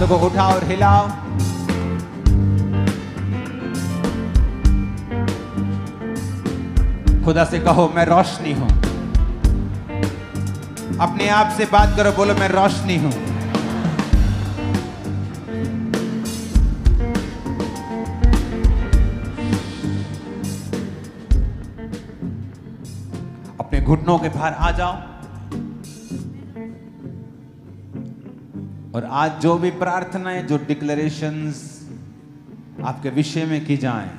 हाथों को उठाओ और हिलाओ। खुदा से कहो मैं रोशनी हूं। अपने आप से बात करो, बोलो मैं रोशनी हूं। अपने घुटनों के बाहर आ जाओ और आज जो भी प्रार्थनाएं, जो डिक्लेरेशंस आपके विषय में की जाएं,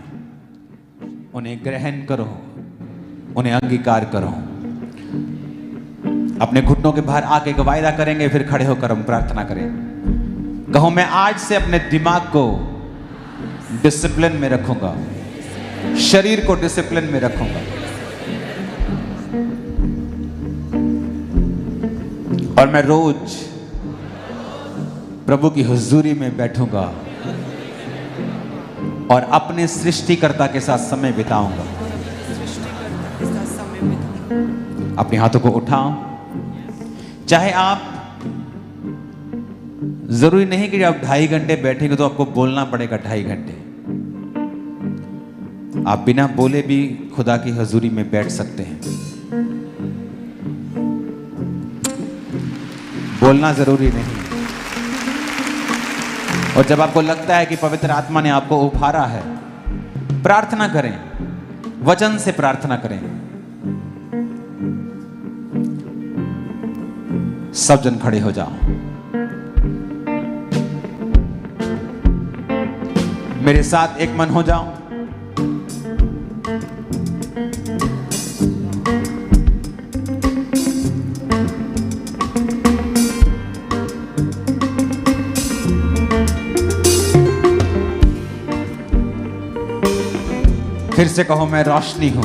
उन्हें ग्रहण करो, उन्हें अंगीकार करो। अपने घुटनों के बाहर आके एक वायदा करेंगे, फिर खड़े होकर हम प्रार्थना करें। कहो मैं आज से अपने दिमाग को डिसिप्लिन में रखूंगा, शरीर को डिसिप्लिन में रखूंगा, और मैं रोज प्रभु की हुजूरी में बैठूंगा और अपने सृष्टिकर्ता के साथ समय बिताऊंगा। अपने हाथों को उठाओ। चाहे आप, जरूरी नहीं कि आप 2.5 घंटे बैठेंगे तो आपको बोलना पड़ेगा 2.5 घंटे। आप बिना बोले भी खुदा की हुजूरी में बैठ सकते हैं। बोलना जरूरी नहीं। और जब आपको लगता है कि पवित्र आत्मा ने आपको उभारा है, प्रार्थना करें, वचन से प्रार्थना करें। सब जन खड़े हो जाओ। मेरे साथ एक मन हो जाओ। फिर से कहो मैं रोशनी हूं।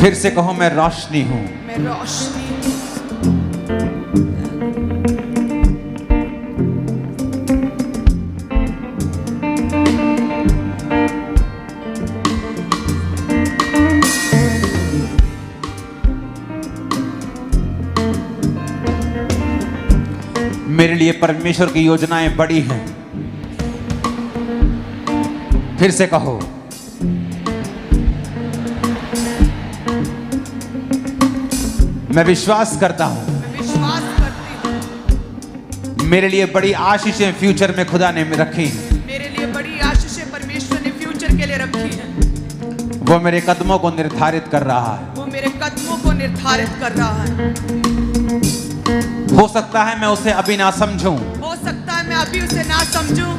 फिर से कहो मैं रोशनी हूं। मैं रोशनी हूं। मेरे लिए परमेश्वर की योजनाएं बड़ी हैं। फिर से कहो मैं विश्वास करता हूं। मैं विश्वास करती हूं। मेरे लिए बड़ी आशीषें फ्यूचर में खुदा ने रखी हैं। मेरे लिए बड़ी आशीषें परमेश्वर ने फ्यूचर के लिए रखी है। वो मेरे कदमों को निर्धारित कर रहा है। वो मेरे कदमों को निर्धारित कर रहा है। हो सकता है मैं उसे अभी ना समझूं, हो सकता है मैं अभी उसे ना समझूं,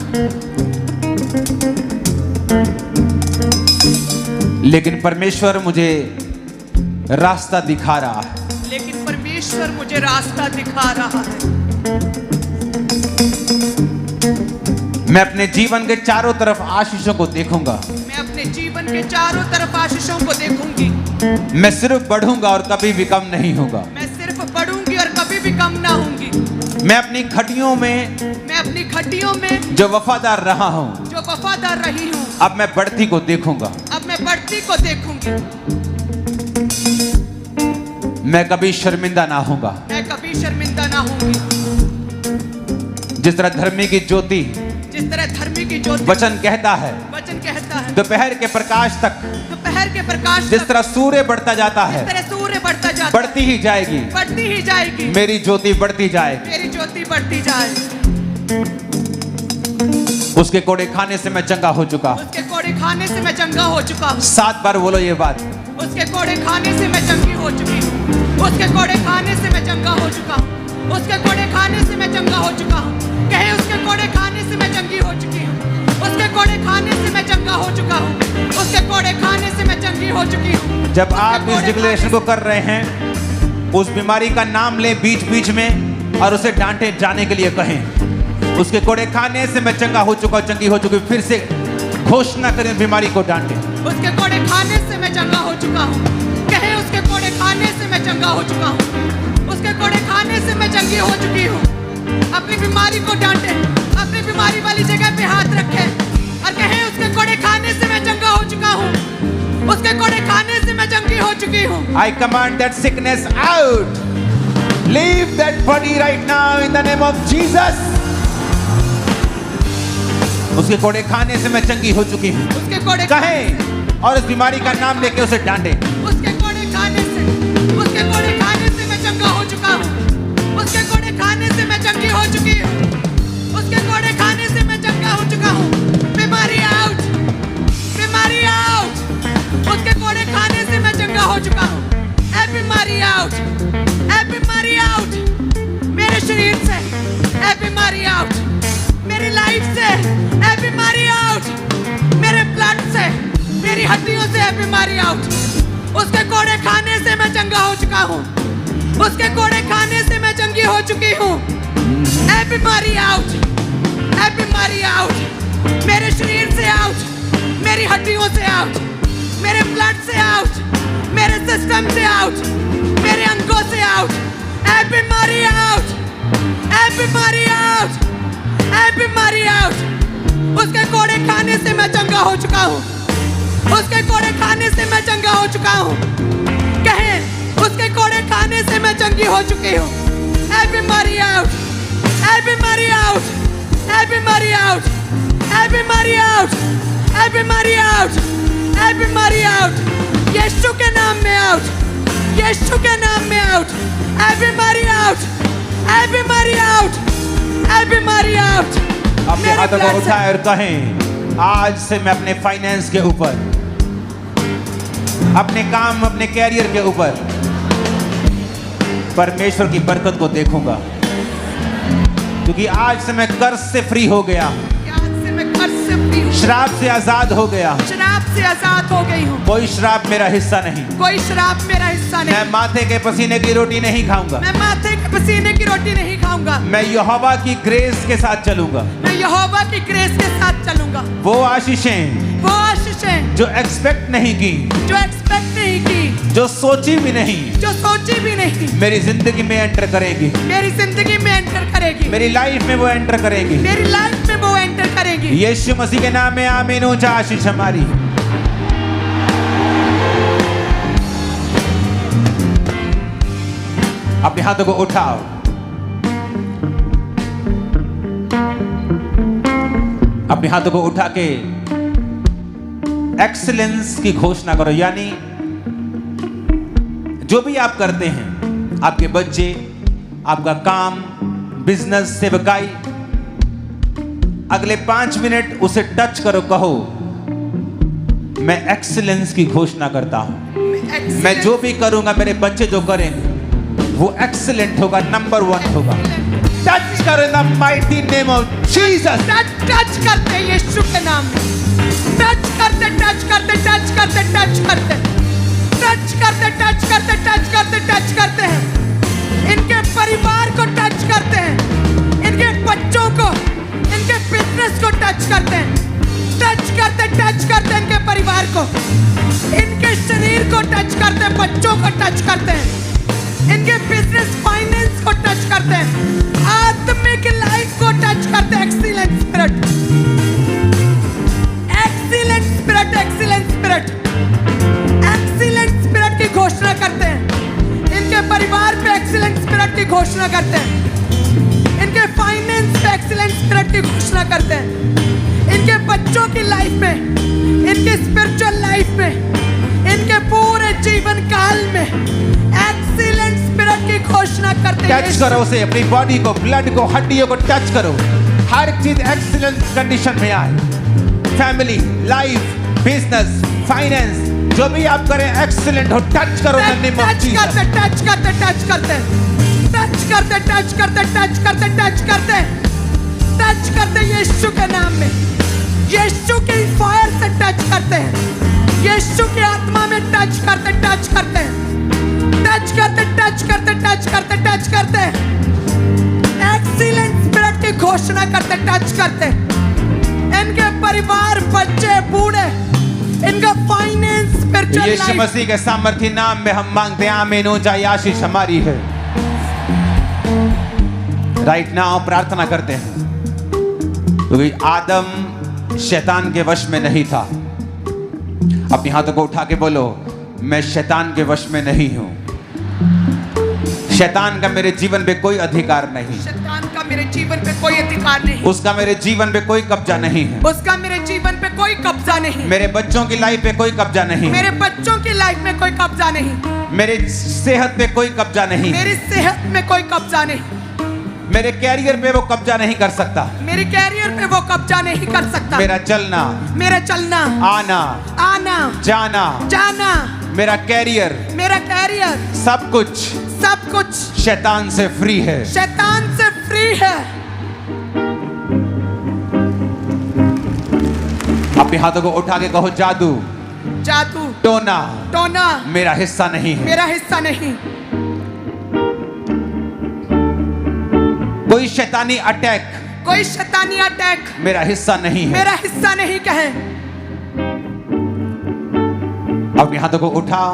लेकिन परमेश्वर मुझे रास्ता दिखा रहा है। लेकिन परमेश्वर मुझे रास्ता दिखा रहा है। मैं अपने जीवन के चारों तरफ आशीषों को देखूंगा। मैं अपने जीवन के चारों तरफ आशीषों को देखूंगी। मैं सिर्फ बढ़ूंगा और कभी भी कम नहीं होगा। मैं सिर्फ बढ़ूंगी और कभी भी कम ना होंगी। मैं अपनी घटियों में जो वफादार रहा हूं, जो वफादार रही हूं, अब मैं बढ़ती को देखूंगा। अब मैं बढ़ती को देखूंगी। मैं कभी शर्मिंदा ना होगा। मैं कभी शर्मिंदा ना होंगी। जिस तरह धर्मी की ज्योति, जिस तरह धर्मी की ज्योति, वचन कहता है दोपहर के प्रकाश तक, जिस तरह सूर्य बढ़ता जाता है, सूर्य बढ़ता जाता, बढ़ती ही जाएगी, बढ़ती ही जाएगी। मेरी ज्योति बढ़ती जाएगी। मेरी ज्योति बढ़ती जाएगी। उसके कोड़े खाने से मैं चंगा हो चुका। उसके कोड़े खाने से मैं चंगा हो चुका हूँ। 7 बार बोलो ये बात। उसके कोड़े खाने से मैं चंगी हो चुकी हूँ। उसके कोड़े खाने से मैं चंगा हो चुका हूँ। उसके कोड़े खाने से मैं चंगा हो चुका हूँ। कहे उसके कोड़े खाने से मैं चंगी हो चुकी हूँ। उसके कोड़े खाने से मैं चंगा हो चुका हूँ। उसके कोड़े खाने से मैं चंगी हो चुकी हूँ। जब आप इस डिक्लेरेशन को कर रहे हैं, उस बीमारी का नाम ले बीच बीच में और उसे डांटे जाने के लिए कहें, उसके कोड़े खाने से मैं चंगा हो चुका, चंगी हो चुकी। फिर से घोषणा करें, बीमारी को डांटे। उसके कोड़े खाने से मैं चंगा हो चुका हूँ। कहे उसके कोड़े खाने से मैं चंगा हो चुका हूँ। उसके कोड़े खाने से मैं चंगी हो चुकी हूँ। अपनी बीमारी को डांटे, अपनी बीमारी वाली जगह पे हाथ रखे और कहे उसके कोड़े खाने से मैं चंगा हो चुका हूँ। उसके कोड़े खाने से मैं जंगी हो चुकी हूँ। I command that sickness out. Leave that body right now in the name of Jesus. उसके कोड़े खाने से मैं चंगी हो चुकी हूँ। उसके कोड़े कहें और इस बीमारी का नाम लेके उसे डांटे। उसके कोड़े खाने से मैं चंगा हो चुका हूँ। उसके कोड़े खाने से मैं चंगी हो चुकी हूँ। उसके कोड़े खाने से मैं चंगा हो चुका हूँ। बीमारी आउट, बीमारी आउट। उसके कोड़े खाने से मैं चंगा हो चुका हूँ। ए बीमारी आउट, ए बीमारी आउट। मेरे शरीर से ए बीमारी आउट, मेरी लाइफ से ए बीमारी आउट, मेरे ब्लड से, मेरी हड्डियों से ए बीमारी आउट। उसके कोड़े खाने से मैं चंगा हो चुका हूँ। उसके कोड़े खाने से मैं चंगी हो चुकी हूँ। ए बीमारी आउट, ए बीमारी आउट। मेरे शरीर से आउट, मेरी हड्डियों से आउट, मेरे ब्लड से आउट, मेरे सिस्टम से आउट, मेरे अंगों से आउट। ए बीमारी आउट, ए बीमारी आउट, ए बीमारी आउट। उसके कोड़े खाने से मैं चंगा हो चुका हूँ। उसके कोड़े खाने से मैं चंगा हो चुका हूँ। कहें उसके कोड़े खाने से मैं चंगी हो चुकी हूँ। ए बीमारी आउट, ए बीमारी आउट, ए बीमारी आउट, ए बीमारी आउट, ए बीमारी आउट, ए बीमारी आउट। यीशु के नाम में आउट, यीशु के नाम में आउट। ए बीमारी आउट, ए बीमारी आउट, ए बीमारी आउट। अपने हाथों को उठाए और कहें आज से मैं अपने फाइनेंस के ऊपर, अपने काम, अपने कैरियर के ऊपर परमेश्वर की बरकत को देखूंगा, क्योंकि आज से मैं कर्ज से फ्री हो गया, आज से मैं कर्ज से फ्री हूँ, श्राप से आजाद हो गया। शराब से आजाद हो गई हूँ। कोई श्राप मेरा हिस्सा नहीं। कोई शराब मेरा हिस्सा नहीं। मैं माथे के पसीने की रोटी नहीं खाऊंगा। मैं माथे के पसीने की रोटी नहीं खाऊंगा। मैं यहोवा की ग्रेस के साथ चलूंगा। मैं यहोवा की ग्रेस के साथ चलूंगा। वो आशीषें वो आशीषें जो एक्सपेक्ट नहीं की, जो एक्सपेक्ट नहीं की, जो सोची भी नहीं, जो सोची भी नहीं, मेरी जिंदगी में एंटर करेगी। मेरी जिंदगी में एंटर करेगी। मेरी लाइफ में वो एंटर करेगी। मेरी लाइफ में वो एंटर करेगी। यीशु मसीह के नाम में आमीन। ऊंचा आशीष हमारी। अपने हाथों को उठाओ, अपने हाथों को उठा के एक्सीलेंस की घोषणा करो। यानी जो भी आप करते हैं, आपके बच्चे, आपका काम, बिजनेस, सेवकाई, अगले 5 मिनट उसे टच करो, कहो मैं एक्सीलेंस की घोषणा करता हूं। मैं जो भी करूंगा, मेरे बच्चे जो करेंगे वो एक्सीलेंट होगा, नंबर 1 होगा। टच करो in the mighty name of Jesus. Touch करते हैं यीशु के नाम में। टच करते, टच करते, टच करते, टच करते, टच करते, टच करते, टच करते, टच करते हैं। इनके परिवार को टच करते हैं, इनके बच्चों को, इनके बिजनेस को टच करते हैं। टच करते, टच करते इनके परिवार को, इनके शरीर को टच करते हैं, बच्चों को टच करते हैं, इनके बिजनेस फाइनेंस को टच करते हैं, आत्मिक लाइफ को टच करते हैं। Excellent spirit, excellent spirit, excellent spirit, excellent spirit की घोषणा करते हैं। इनके परिवार पे एक्सीलेंट स्पिरिट की घोषणा करते हैं। इनके फाइनेंस पे एक्सीलेंट स्पिरिट की घोषणा करते हैं। इनके बच्चों की लाइफ में, इनके स्पिरिचुअल लाइफ में, इनके पूरे जीवन काल में एक्सीलेंट स्पिरिट की घोषणा करते हैं। टच करो उसे, अपनी बॉडी को, ब्लड को, हड्डियों को टच करो। हर चीज एक्सीलेंट कंडीशन में आए। फैमिली, लाइफ, बिजनेस, फाइनेंस, जो भी आप करें एक्सीलेंट हो। टच करो in the name of Jesus. Touch करते, टच करते, टच करते, टच करते, टच करते, टच करते, टच करते, टच करते यीशु के नाम में। यीशु के फायर से टच करते हैं। यीशु की आत्मा में टच करते, टच करते हैं, टच करते, टच करते, टच करते, टच करते, एक्सीलेंट स्पिरिट की घोषणा करते, टच करते। इनके परिवार, बच्चे, बूढ़े, इनका फाइनेंस, स्पिरिचुअल लाइफ, यीशु मसीह के सामर्थ्य नाम में हम मांगते हैं आमीन। ऊंचा आशीष हमारी है। राइट नाउ प्रार्थना करते हैं, क्योंकि आदम शैतान के वश में नहीं था। अपने हाथों को उठा के बोलो, मैं शैतान के वश में नहीं हूं। शैतान का मेरे जीवन पे कोई अधिकार नहीं। शैतान का मेरे जीवन पे कोई अधिकार नहीं। उसका मेरे जीवन पे कोई कब्जा नहीं है। उसका मेरे जीवन पे कोई कब्जा नहीं। मेरे बच्चों की लाइफ पे कोई कब्जा नहीं। मेरे बच्चों की लाइफ में कोई कब्जा नहीं। मेरे सेहत पे कोई कब्जा नहीं। मेरी सेहत में कोई कब्जा नहीं। मेरे कैरियर पे वो कब्जा नहीं कर सकता। मेरे कैरियर पे वो कब्जा नहीं कर सकता। मेरा चलना, मेरा चलना, आना, आना, जाना, जाना, मेरा कैरियर, सब कुछ शैतान से फ्री है। शैतान से फ्री है। अपने हाथों को उठा के कहो, जादू, जादू, टोना, टोना मेरा हिस्सा नहीं है। मेरा हिस्सा नहीं। कोई शैतानी अटैक, कोई शैतानी अटैक मेरा हिस्सा नहीं है। मेरा हिस्सा नहीं कहे। अपने हाथों को उठाओ।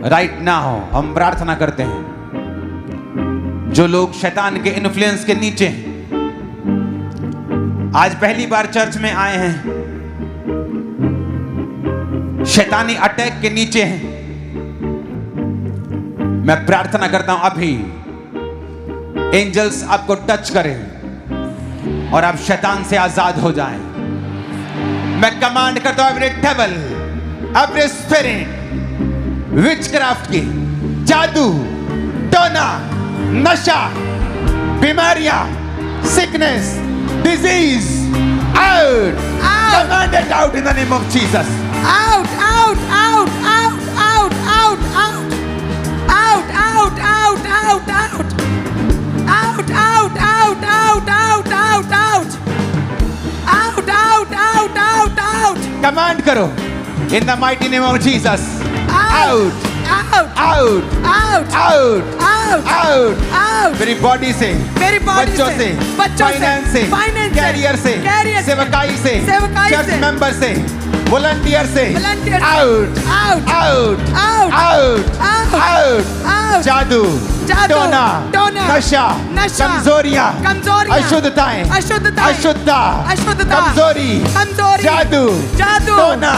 राइट नाउ हम प्रार्थना करते हैं, जो लोग शैतान के इन्फ्लुएंस के नीचे हैं, आज पहली बार चर्च में आए हैं, शैतानी अटैक के नीचे हैं, मैं प्रार्थना करता हूं अभी एंजल्स आपको टच करें और आप शैतान से आजाद हो जाएं। मैं कमांड करता हूं every devil, every spirit, witchcraft की, जादू, टोना, नशा, बीमारियां, sickness, disease, out, commanded out in the name of Jesus. Out, out, out, out, out, out, out, out, out, out, out, out, out, out, out, out, out, out, out, out, out, out, out, out. Command करो in the mighty name of Jesus. Out, out, out, out, out, out, out, out. मेरी body से, मेरी body बच्चों से, finance से, career से, सेवकाई से, चर्च मेंबर से, वॉलंटियर से, out, out, out, out, out, out, out, out. जादू, टोना, नशा, कमजोरियां, अशुद्धताएं, अशुद्धता, कमजोरी, जादू, टोना,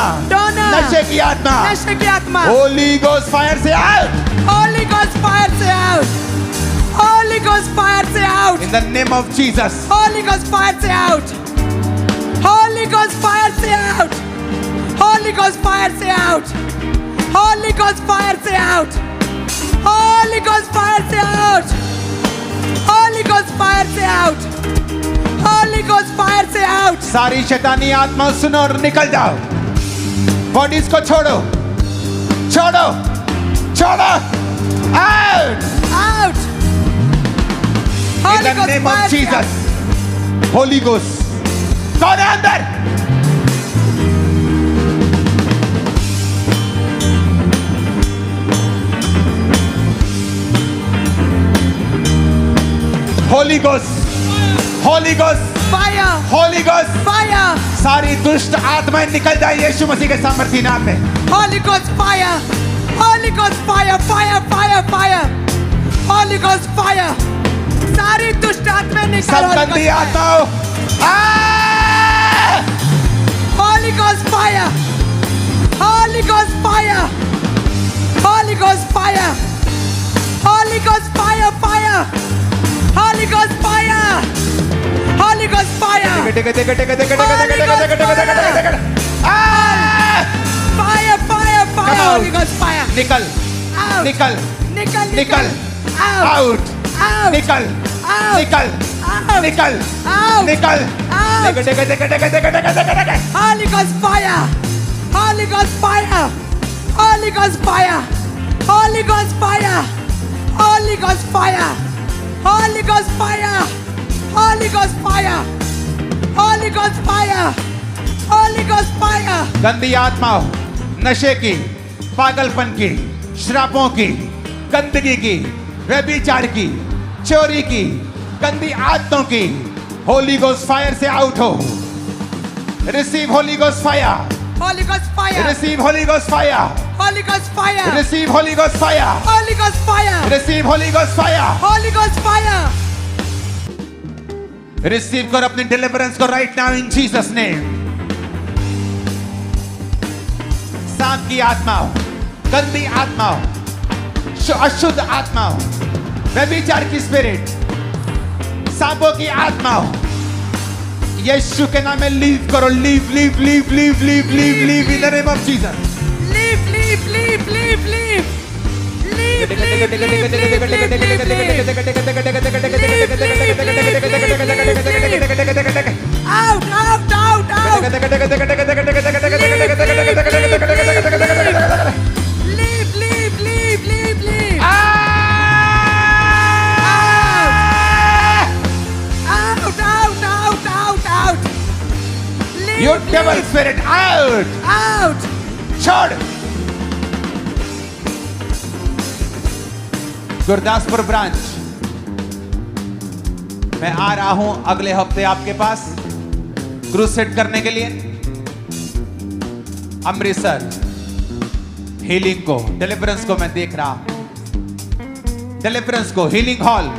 नशे की आत्मा, होली गोस्ट फायर से आउट, होली गोस्ट फायर से आउट, होली गोस्ट फायर से out, in the name of Jesus, Holi ghost fire से आउट, होली गोस्ट फायर से आउट, होली गोस्ट फायर से आउट, होली गोस्ट फायर से आउट, होली गोस्ट फायर से आउट, होली गोस्ट फायर से out, Holi ghost fire से out. सारी शैतानी आत्मा सुनो और निकल जाओ। बॉडीज को छोड़ो, छोड़ो, छोड़ो, out, out, in the name of Jesus. Holi ghost कौन है अंदर? Holi ghost, Holi ghost, fire, Holi ghost, fire, सारी दुष्ट आत्माएं निकल जाए यीशु मसीह के सामर्थी नाम में। Holi ghost fire, Holi ghost fire, fire, fire, fire, Holi ghost fire, सारी दुष्ट आत्माएं निकल, सब गंदी आत्माओं, Holi ghost fire, Holi ghost fire, Holi ghost fire, Holi ghost fire, fire, Holy Ghost fire! Holy Ghost fire! Fire, fire, fire! Holy Ghost fire! निकल, Out! निकल, निकल, निकल, Out! out, Out! निकल, Out! निकल, Out! निकल, Out! निकल, Out! Holy Ghost fire! Holy Ghost fire! Holy Ghost fire! Holy Ghost fire! Holy Ghost fire! Holy Ghost fire! Holy Ghost fire! Holy Ghost fire! Holy Ghost fire! गंदी आत्माओं, नशे की, पागलपन की, श्रापों की, गंदगी की, व्यभिचार की, चोरी की, गंदी आदतों की, होली गोस्ट फायर से आउट हो। Receive Holi ghost fire, Holy Ghost fire! Receive Holi ghost fire, Holy Ghost fire! Receive Holi ghost fire, Holy Ghost fire! Receive Holi ghost fire, Holy Ghost fire! Receive करो अपनी डिलीवरेंस को right now in Jesus name. सांप की आत्मा हो, गंदी आत्मा हो, अशुद्ध आत्मा हो, व्यभिचार की स्पिरिट, सांपों की आत्मा हो, यीशु के नाम में लीव करो, leave leave leave leave leave leave leave in the name of Jesus. Leave leave leave leave leave leave out out out out leave leave leave leave leave out out out out out You devil spirit, out! Out छोड़। Gurdaspur branch, मैं आ रहा हूं अगले हफ्ते आपके पास crusade करने के लिए। अमृतसर हीलिंग को, डिलीवरेंस को मैं देख रहा हूं, डिलीवरेंस को, हीलिंग हॉल,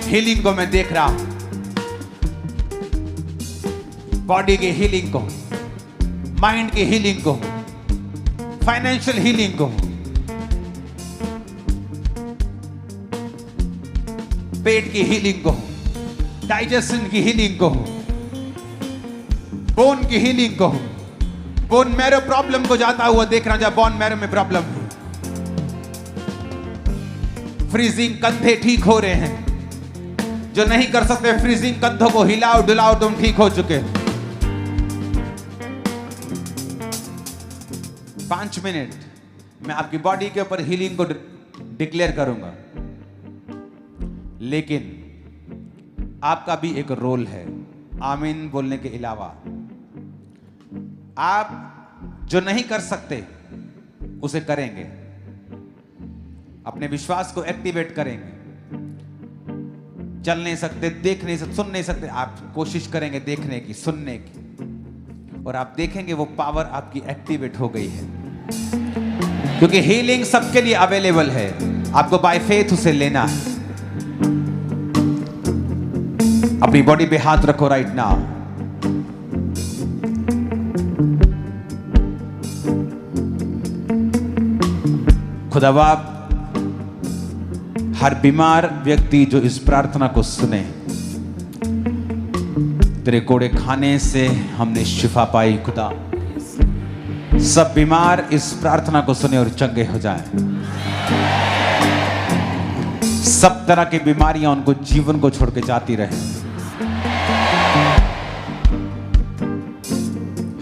हीलिंग को मैं देख रहा हूं, बॉडी की हीलिंग को, माइंड की हीलिंग को, फाइनेंशियल हीलिंग को, पेट की हीलिंग को, डाइजेशन की हीलिंग को, बोन की हीलिंग को, बोन मैरो प्रॉब्लम को जाता हुआ देख रहा हूं, जब बोन मैरो में प्रॉब्लम है, फ्रीजिंग कंधे ठीक हो रहे हैं, जो नहीं कर सकते फ्रीजिंग कंधों को हिलाओ डुलाओ, तुम ठीक हो चुके। 5 मिनट मैं आपकी बॉडी के ऊपर हीलिंग को डिक्लेयर करूंगा, लेकिन आपका भी एक रोल है आमीन बोलने के अलावा। आप जो नहीं कर सकते उसे करेंगे, अपने विश्वास को एक्टिवेट करेंगे। चल नहीं सकते, देख नहीं सकते, सुन नहीं सकते, आप कोशिश करेंगे देखने की, सुनने की, और आप देखेंगे वो पावर आपकी एक्टिवेट हो गई है, क्योंकि हीलिंग सबके लिए अवेलेबल है, आपको बाय फेथ उसे लेना है। अपनी बॉडी पे हाथ रखो राइट नाउ। खुदाबाप, हर बीमार व्यक्ति जो इस प्रार्थना को सुने, तेरे कोड़े खाने से हमने शिफा पाई। खुदा, सब बीमार इस प्रार्थना को सुने और चंगे हो जाएं। सब तरह की बीमारियां उनको जीवन को छोड़ के जाती रहे,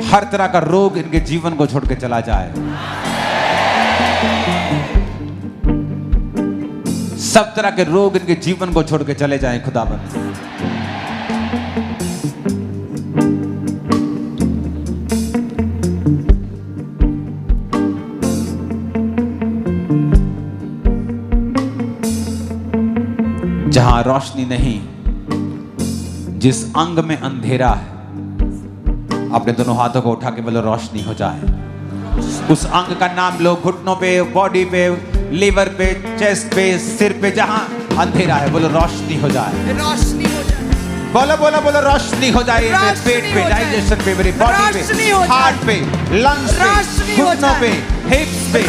हर तरह का रोग इनके जीवन को छोड़ के चला जाए, सब तरह के रोग इनके जीवन को छोड़ के चले जाएं। खुदाबंद, जहां रोशनी नहीं, जिस अंग में अंधेरा है, अपने दोनों हाथों को उठा के बोलो रोशनी हो जाए। उस अंग का नाम लो, घुटनों पे, बॉडी पे, लीवर पे, चेस्ट पे, सिर पे, जहां अंधेरा है, बोलो रोशनी हो जाए, रोशनी हो जाए। बोलो बोलो बोलो रोशनी हो जाए। मेरे पेट पे, डाइजेशन पे, मेरी बॉडी पे, हार्ट पे, लंग्स पे, घुटनों पे, हिप्स पे,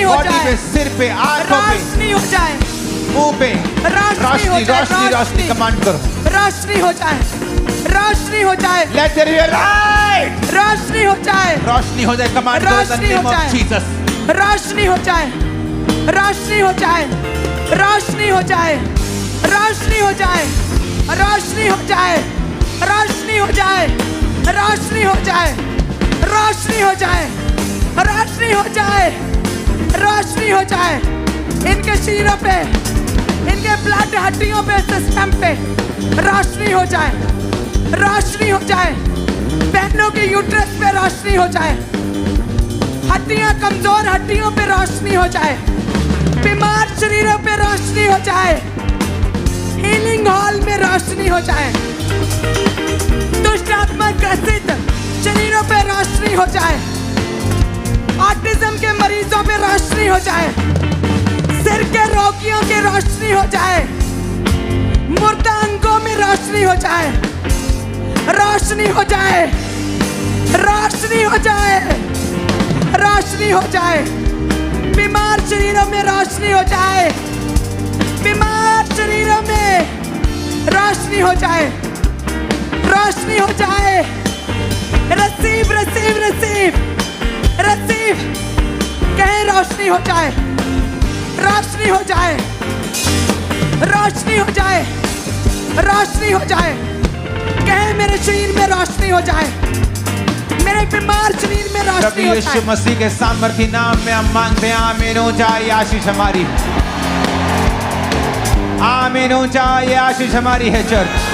बॉडी पे, सिर पे, आंखों पे, रोशनी हो जाए, मुंह पे, रोशनी रोशनी रोशनी कमांड करो, रोशनी हो जाए, रोशनी हो जाए। लेट देयर बी लाइट, रोशनी हो जाए, रोशनी हो जाए, कमांड करो in the name of Jesus. रोशनी हो जाए, रोशनी हो जाए, रोशनी हो जाए, रोशनी हो जाए, रोशनी हो जाए, रोशनी हो जाए, रोशनी हो जाए, रोशनी हो जाए, रोशनी हो जाए, रोशनी हो जाए। इनके शीरों पे, इनके ब्लड हड्डियों पे, सिस्टम पे रोशनी हो जाए, रोशनी हो जाए। बहनों के यूट्रस पे रोशनी हो जाए, हड्डियां, कमजोर हड्डियों पे रोशनी हो जाए, बीमार शरीरों पे रोशनी हो जाए, हीलिंग हॉल में रोशनी हो जाए, दुष्ट आत्मा ग्रसित शरीरों पे रोशनी हो जाए, ऑटिज्म के मरीजों पे रोशनी हो जाए, सिर के रोगियों की रोशनी हो जाए, मुर्दा अंगों में रोशनी हो जाए, रोशनी हो जाए, रोशनी हो जाए, रोशनी हो जाए, बीमार शरीरों में रोशनी हो जाए, बीमार शरीरों में रोशनी हो जाए, रोशनी हो जाए। रिसीव रिसीव रिसीव रिसीव, कहे रोशनी हो जाए, रोशनी हो जाए, रोशनी हो जाए, रोशनी हो जाए। कहे मेरे शरीर में रोशनी हो जाए, मेरे बीमार शरीर में रोशनी प्रभु हो यीशु जाए। मसीह के सामर्थी नाम में हम मांगते हैं, आमीन हो जाए आशीष हमारी, आमीन हो जाए आशीष हमारी है चर्च।